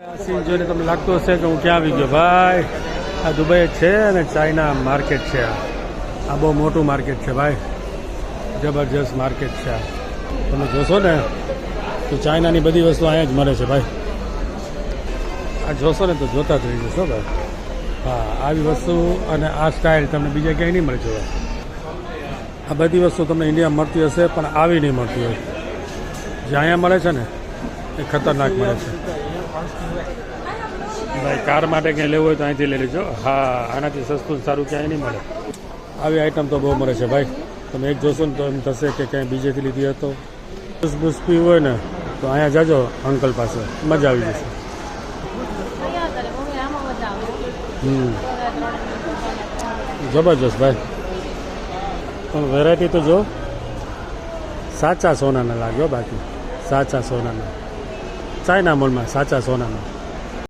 આ સીન જોઈને તમને લાગતું હશે કે હું ક્યાં આવી ગયો ભાઈ. આ દુબઈ છે અને ચાઇના માર્કેટ છે. આ બહુ મોટું માર્કેટ છે ભાઈ, જબરજસ્ત માર્કેટ છે. તમે જોશો ને તો ચાઇનાની બધી વસ્તુ અહીંયા જ મળે છે ભાઈ. આ જોશો ને તો જોતા જ રહી જશો ભાઈ. હા, આવી વસ્તુ અને આ સ્ટાઇલ તમને બીજા ક્યાંય નહીં મળે જોવા. આ બધી વસ્તુ તમને ઇન્ડિયામાં મળતી હશે પણ આવી નહીં મળતી હોય. જે અહીંયા મળે છે ને એ ખતરનાક મળે છે ભાઈ. કાર માટે ક્યાંય લેવું હોય તો અહીંથી લઈ લેજો. હા, આનાથી સસ્તું સારું ક્યાંય નહીં મળે. આવી આઈટમ તો બહુ મળે છે ભાઈ. તમે એક જોશો ને તો એમ થશે કે ક્યાંય બીજેથી લીધી હતો. જ્યુસ બુસ પીવું હોય ને તો અહીંયા જાજો અંકલ પાસે, મજા આવી જશે. જબરજસ્ત ભાઈ. પણ વેરાયટી તો જો સાચા સોનાના લાગ્યો. બાકી સાચા સોનાના ચાઇના મોલમાં સાચા સોનાના.